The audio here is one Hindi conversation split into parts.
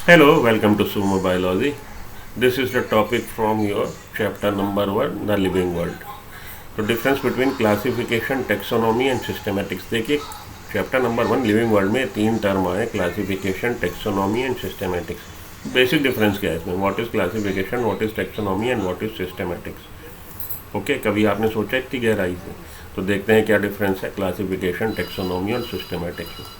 Hello, welcome to Sumo Biology. This is the topic from your chapter number 1, The Living World. तो difference between classification, taxonomy and systematics. देखिए, चैप्टर नंबर 1 लिविंग वर्ल्ड में तीन टर्म आए, classification, taxonomy and systematics. Basic difference क्या है इसमें? What is classification, what is taxonomy and what is systematics. Okay, कभी आपने सोचा इतनी गहराई से? तो देखते हैं क्या डिफरेंस है क्लासिफिकेशन, टेक्सोनॉमी और सिस्टेमेटिक्स में.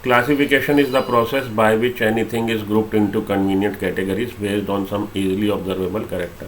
Classification is the process by which anything is grouped into convenient categories based on some easily observable character.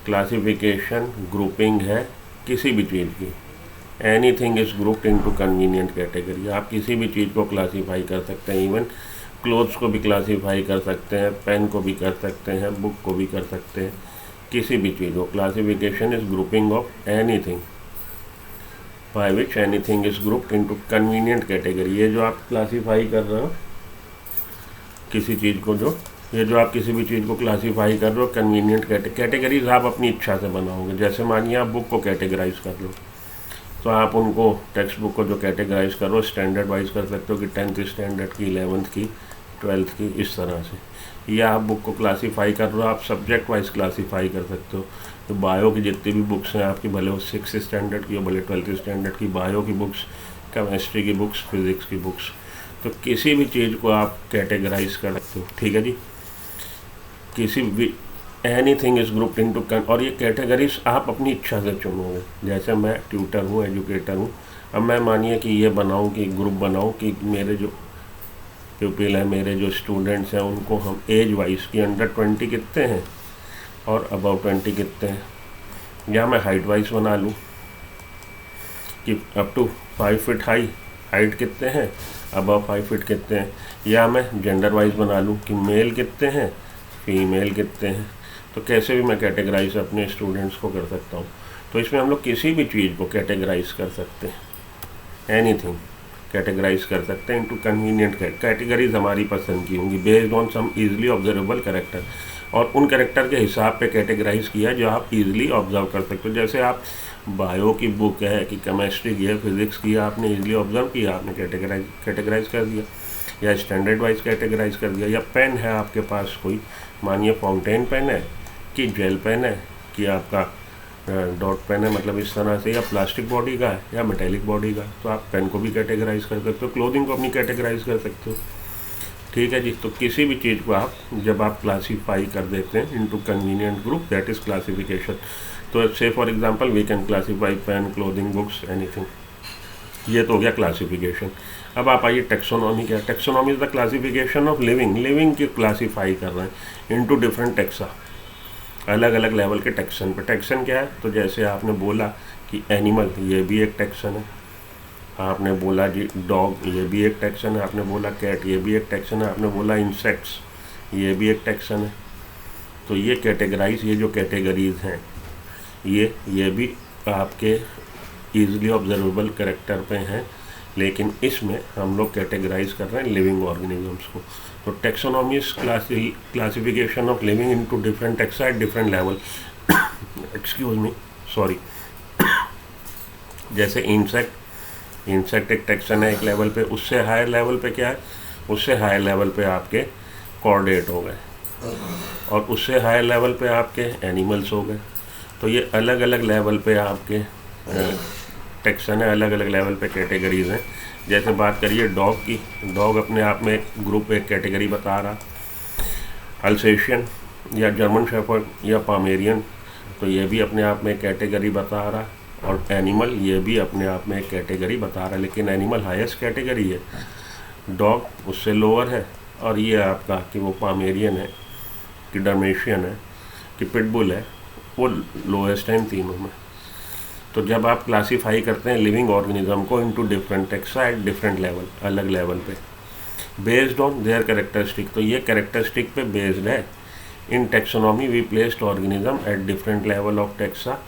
Classification grouping है किसी भी चीज़ की. Anything is grouped into convenient category. आप किसी भी चीज़ को क्लासीफाई कर सकते हैं. इवन क्लोथ्स को भी क्लासीफाई कर सकते हैं, पेन को भी कर सकते हैं, बुक को भी कर सकते हैं, किसी भी चीज़ को. Classification is grouping of anything by which anything is grouped into convenient category. ये जो आप क्लासीफाई कर रहे हो किसी चीज़ को, ये जो आप किसी भी चीज़ को क्लासीफाई कर रहे हो, कन्वीनियंट कैटेगरीज आप अपनी इच्छा से बनाओगे. जैसे मानिए आप बुक को कैटेगराइज कर लो, तो आप उनको टेक्स्ट बुक को जो कैटेगराइज कर रहे हो स्टैंडर्ड वाइज कर सकते हो कि 10th स्टैंडर्ड की, 11th की, 12th की, इस तरह से. या आप बुक को क्लासीफाई कर रहे हो, आप सब्जेक्ट वाइज क्लासीफाई कर सकते हो. तो बायो की जितनी भी बुक्स हैं आपकी, भले वो 6th स्टैंडर्ड की हो, भले 12th स्टैंडर्ड की, बायो की बुक्स, केमिस्ट्री की बुक्स, फिजिक्स की बुक्स, तो किसी भी चीज़ को आप कैटेगराइज कर सकते हो. ठीक है जी. किसी भी एनीथिंग इज ग्रुप्ड इनटू, और ये कैटेगरीज आप अपनी इच्छा से चुनोगे. जैसे मैं ट्यूटर हूँ, एजुकेटर हूँ. अब मैं मानिए कि ये बनाऊँ कि ग्रुप बनाऊँ कि मेरे जो प्यूपिल हैं, मेरे जो स्टूडेंट्स हैं, उनको हम एज वाइज की अंडर 20 कितने हैं और अबाउ 20 कितने हैं. या मैं हाइट वाइज बना लूँ कि अप टू 5 फीट हाइट कितने हैं, अबाउ 5 फीट कितने हैं. या मैं जेंडर वाइज बना लूँ कि मेल कितने हैं, फीमेल कितने हैं. तो कैसे भी मैं कैटेगराइज अपने स्टूडेंट्स को कर सकता हूँ. तो इसमें हम लोग किसी भी चीज़ को कैटेगराइज कर सकते हैं. एनीथिंग कैटेगराइज कर सकते हैं इनटू कन्वीनियंट. कैटेगरीज हमारी पसंद की होंगी based on some easily observable character, और उन कैरेक्टर के हिसाब पे कैटेगराइज किया जो आप इजीली ऑब्जर्व कर सकते हो. जैसे आप बायो की बुक है कि केमिस्ट्री की है, फिजिक्स की है, आपने इजीली ऑब्जर्व किया, आपने कैटेगराइज कर दिया, या स्टैंडर्ड वाइज कैटेगराइज कर दिया. या पेन है आपके पास कोई, मानिए फाउंटेन पेन है कि जेल पेन है कि आपका डॉट पेन है, मतलब इस तरह से, या प्लास्टिक बॉडी का है या मेटेलिक बॉडी का, तो आप पेन को भी कैटेगराइज कर सकते हो, क्लोथिंग को अपनी कैटेगराइज कर सकते हो. ठीक है जी. तो किसी भी चीज़ को आप जब आप क्लासीफाई कर देते हैं into convenient group, that is classification. तो say for example we can classify pen, clothing, books, anything. ये तो हो गया क्लासिफिकेशन. अब आप आइए टेक्सोनॉमी. क्या taxonomy is the classification of living की क्लासीफाई कर रहे हैं इनटू डिफरेंट टेक्सा, अलग अलग लेवल के टेक्सन पे. टेक्सन क्या है? तो जैसे आपने बोला कि एनिमल, ये भी एक टेक्सन है. आपने बोला जी डॉग, ये भी एक टेक्सन है. आपने बोला कैट, ये भी एक टेक्सन है. आपने बोला इंसेक्ट्स, ये भी एक टेक्सन है. तो ये कैटेगराइज, ये जो कैटेगरीज हैं ये भी आपके ईजिली ऑब्जर्वेबल कैरेक्टर पे हैं, लेकिन इसमें हम लोग कैटेगराइज कर रहे हैं लिविंग ऑर्गेनिजम्स को. तो taxonomy is classification of living into different taxa at different level. Excuse me, sorry. जैसे इंसेक्ट एक टेक्सन है एक लेवल पे. उससे हायर लेवल पे क्या है? उससे हायर लेवल पे आपके कॉर्डेट हो गए, और उससे हायर लेवल पे आपके एनिमल्स हो गए. तो ये अलग अलग लेवल पे आपके टेक्सन है, अलग अलग लेवल पे कैटेगरीज हैं. जैसे बात करिए डॉग की. डॉग अपने आप में एक ग्रुप, एक कैटेगरी बता रहा. अल्सेशियन या जर्मन शेफर्ड या पामेरियन, तो ये भी अपने आप में एक कैटेगरी बता रहा. और एनिमल, ये भी अपने आप में एक कैटेगरी बता रहा है, लेकिन एनिमल हाईएस्ट कैटेगरी है, डॉग उससे लोअर है. और ये आपका कि वो पामेरियन है कि डर्मेशियन है कि पिटबुल है, वो लोएस्ट है इन तीनों में. तो जब आप क्लासीफाई करते हैं लिविंग ऑर्गेनिज्म को into different taxa at different level, अलग लेवल पे, बेस्ड ऑन देयर कैरेक्टरिस्टिक, तो ये कैरेक्टरिस्टिक पे बेस्ड है. In taxonomy we placed organism at different level of taxa,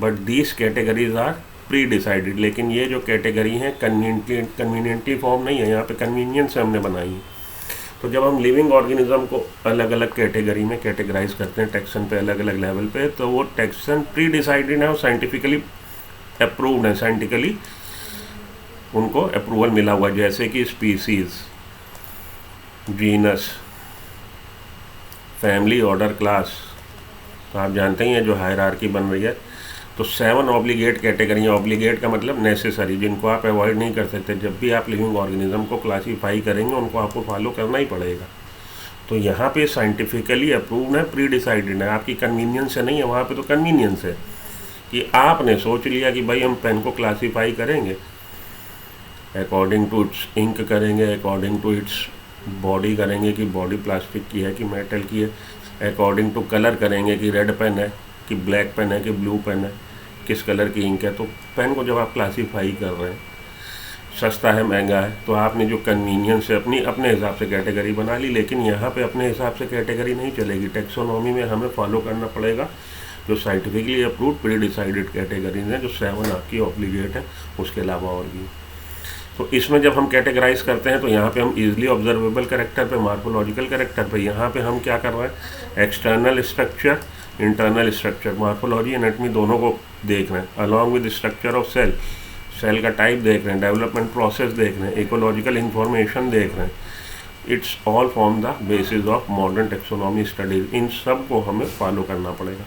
but these categories are pre decided. लेकिन ये जो कैटेगरी हैं कन्वीनियंटली फॉर्म नहीं है, यहाँ पे कन्वीनियंस से हमने बनाई है. तो जब हम लिविंग ऑर्गेनिज्म को अलग अलग कैटेगरी में कैटेगराइज करते हैं टेक्सन पे, अलग अलग लेवल पे, तो वो टेक्सन प्री डिसाइडेड है और साइंटिफिकली अप्रूव्ड है. साइंटिफिकली उनको अप्रूवल मिला हुआ. जैसे कि species, genus, family, order, class. तो आप जानते ही हैं जो हायरार्की बन रही है। तो 7 ऑब्लिगेट कैटेगरी। ऑब्लिगेट का मतलब नेसेसरी, जिनको आप अवॉइड नहीं कर सकते। जब भी आप लिविंग ऑर्गेनिज्म को क्लासीफाई करेंगे उनको आपको फॉलो करना ही पड़ेगा। तो यहाँ पे साइंटिफिकली अप्रूव्ड है, प्री डिसाइडेड है, आपकी कन्वीनियंस से नहीं है। वहाँ पे तो कन्वीनियंस है कि आपने सोच लिया कि भाई हम पेन को क्लासीफाई करेंगे अकॉर्डिंग टू इट्स इंक करेंगे, अकॉर्डिंग टू इट्स बॉडी करेंगे कि बॉडी प्लास्टिक की है कि मेटल की है, अकॉर्डिंग टू कलर करेंगे कि रेड पेन है कि ब्लैक पेन है कि ब्लू पेन है, किस कलर की इंक है। तो पेन को जब आप क्लासीफाई कर रहे हैं, सस्ता है महंगा है, तो आपने जो कन्वीनियंस है अपने हिसाब से कैटेगरी बना ली। लेकिन यहाँ पे अपने हिसाब से कैटेगरी नहीं चलेगी। टैक्सोनॉमी में हमें फॉलो करना पड़ेगा जो scientifically approved pre decided categories हैं, जो 7 आपकी ऑब्लिगेट है, उसके अलावा और भी। तो इसमें जब हम कैटेगराइज करते हैं तो यहाँ पे हम इजीली ऑब्जर्वेबल कैरेक्टर पे, मार्फोलॉजिकल कैरेक्टर पे, यहाँ पे हम क्या कर रहे हैं, external structure, internal structure, morphology anatomy दोनों को देख रहे हैं, along with structure of cell, cell का टाइप देख रहे हैं, डेवलपमेंट प्रोसेस देख रहे हैं, इकोलॉजिकल इंफॉर्मेशन देख रहे हैं। It's all form the basis of modern taxonomy studies. इन सब को हमें फॉलो करना पड़ेगा,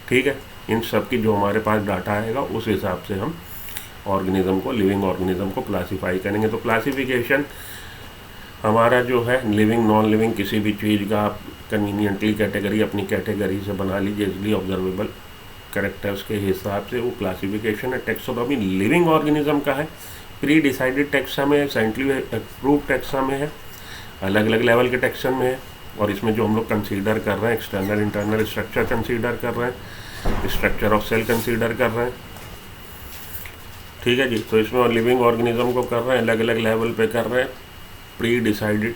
ठीक है। इन सब की जो हमारे पास डाटा आएगा उस हिसाब से हम ऑर्गेनिज्म को, लिविंग ऑर्गेनिज्म को क्लासीफाई करेंगे। तो क्लासिफिकेशन हमारा जो है लिविंग, नॉन लिविंग, किसी भी चीज़ का आप कन्वीनियंटली कैटेगरी अपनी कैटेगरी से बना लीजिए इजली ऑब्जर्वेबल कैरेक्टर्स के हिसाब से, वो क्लासिफिकेशन है। टेक्सोनॉमी लिविंग ऑर्गेनिज्म का है, प्री डिसाइडेड टेक्सा में है, साइंटिफिक अप्रूव्ड टेक्सा में है, अलग अलग लेवल के टेक्सन में है। और इसमें जो हम लोग कंसीडर कर रहे हैं, एक्सटर्नल इंटरनल स्ट्रक्चर कंसीडर कर रहे हैं, स्ट्रक्चर ऑफ सेल कंसीडर कर रहे हैं, ठीक है जी। तो इसमें और लिविंग ऑर्गेनिज्म को कर रहे हैं, अलग अलग लेवल पे कर रहे हैं, प्री डिसाइडेड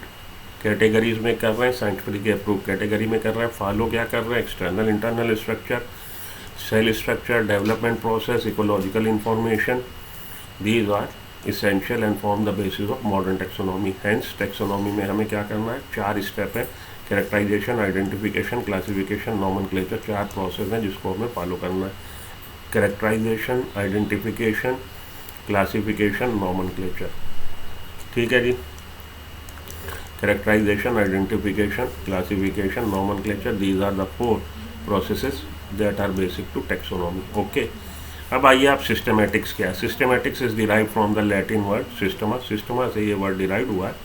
कैटेगरीज में कर रहे हैं, साइंटिफिकली अप्रूव कैटेगरी में कर रहे हैं। फॉलो क्या कर रहे हैं, external internal structure, cell structure, development process, ecological information, these are essential and form the basis of modern taxonomy. Hence taxonomy में हमें क्या करना है, 4 स्टेप है, characterisation, identification, classification, nomenclature, 4 process हैं जिसको हमें फॉलो करना है। कैरेक्टराइजेशन, आइडेंटिफिकेशन, क्लासिफिकेशन, नॉमेनक्लेचर, ठीक है जी। Characterisation, identification, classification, nomenclature, these are the 4 processes that are basic to taxonomy, okay. अब आइए आप सिस्टमैटिक्स क्या है। Systematics is derive from the Latin word systema, systema से ये वर्ड डिराइव हुआ है,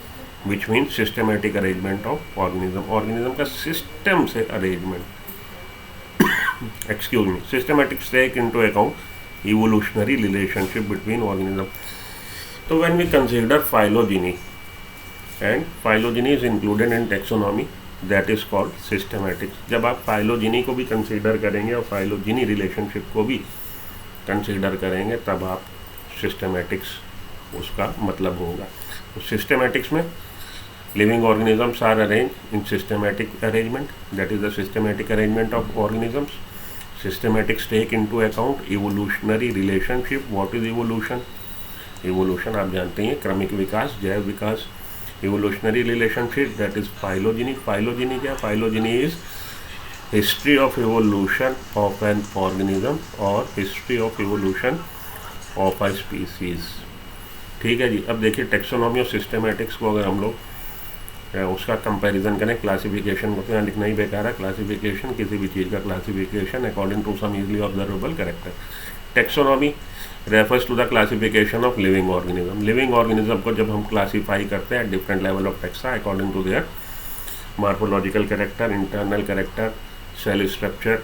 which means systematic arrangement of organism, organism का सिस्टम से arrangement, excuse me, systematics take into account evolutionary relationship between organism. So when we consider phylogeny, and phylogeny is included in taxonomy, that is called systematics. जब आप phylogeny को भी कंसीडर करेंगे और phylogeny रिलेशनशिप को भी कंसीडर करेंगे तब आप सिस्टमैटिक्स उसका मतलब होगा। तो सिस्टमैटिक्स में living organisms are arranged in systematic arrangement, that is the systematic arrangement of organisms. Systematics take into account evolutionary relationship. What is evolution? Evolution आप जानते हैं क्रमिक विकास, जैव विकास। evolutionary relationship, that is phylogeny. Phylogeny क्या? Phylogeny is history of evolution of an organism or history of evolution of a species, ठीक है जी। अब देखिए टेक्सोनॉमी और सिस्टमैटिक्स को अगर हम लोग उसका कंपैरिजन करें, क्लासिफिकेशन को तो यहाँ लिखना ही बेकार है। क्लासिफिकेशन किसी भी चीज़ का classification according to some easily observable character. Taxonomy refers to the classification of living organism. Living organism को जब हम क्लासीफाई करते हैं different level of taxa according to their morphological character, internal character, cell structure,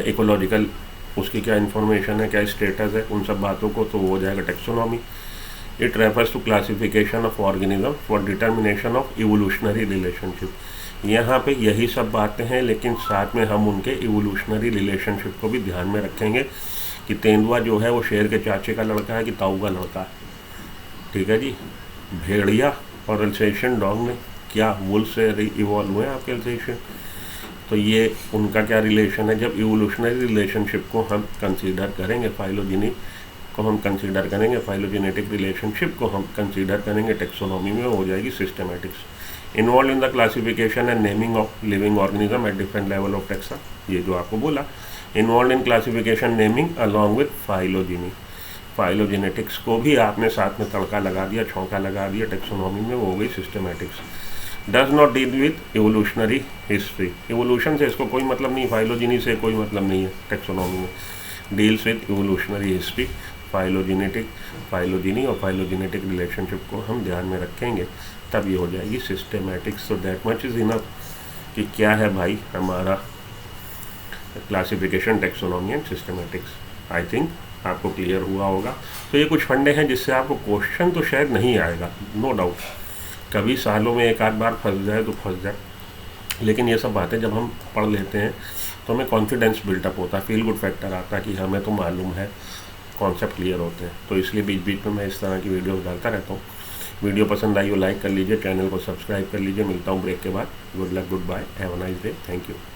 ecological उसकी क्या इन्फॉर्मेशन है, क्या स्टेटस है, उन सब बातों को तो हो जाएगा taxonomy. It refers to classification of organism for determination of evolutionary relationship. यहाँ पे यही सब बातें हैं, लेकिन साथ में हम उनके evolutionary relationship को भी ध्यान में रखेंगे कि तेंदुआ जो है वो शेर के चाचे का लड़का है कि ताऊ का लड़का है, ठीक है जी। भेड़िया और अल्सेशियन डॉग में क्या वुल्फ से इवॉल्व हुए आपके अल्सेशियन, तो ये उनका क्या रिलेशन है। जब इवोल्यूशनरी रिलेशनशिप को हम कंसीडर करेंगे, फाइलोजेनी को हम कंसीडर करेंगे, फाइलोजेनेटिक रिलेशनशिप को हम कंसीडर करेंगे, टेक्सोनॉमी में हो जाएगी systematics. Involve in the classification and naming of living organism at different level of taxa, ये जो आपको बोला। Involve in classification naming along with phylogeny, phylogenetics को भी आपने साथ में तड़का लगा दिया, छौंका लगा दिया टेक्सोनॉमी में, वो हो गई systematics. Does not deal with evolutionary history, evolution से इसको कोई मतलब नहीं, फाइलोजेनी से कोई मतलब नहीं है टेक्सोनॉमी में। Deals with evolutionary history, phylogeny और फाइलोजेनेटिक रिलेशनशिप को हम ध्यान में रखेंगे तब ये हो जाएगी सिस्टेमेटिक्स। तो दैट मच इज़ इनफ कि क्या है भाई हमारा classification, taxonomy and systematics. I think आपको क्लियर हुआ होगा। तो ये कुछ फंडे हैं जिससे आपको क्वेश्चन तो शायद नहीं आएगा, नो डाउट, कभी सालों में एक आध बार फंस जाए तो फंस जाए, लेकिन ये सब बातें जब हम पढ़ लेते हैं तो हमें कॉन्फिडेंस बिल्टअप होता है, फील गुड फैक्टर आता है कि हमें तो मालूम है, कॉन्सेप्ट क्लियर होते हैं। तो इसलिए बीच बीच में मैं इस तरह की वीडियो डालता रहता हूँ। वीडियो पसंद आई हो लाइक कर लीजिए, चैनल को सब्सक्राइब कर लीजिए। मिलता हूँ ब्रेक के बाद। Good luck, goodbye, have a nice day, thank you.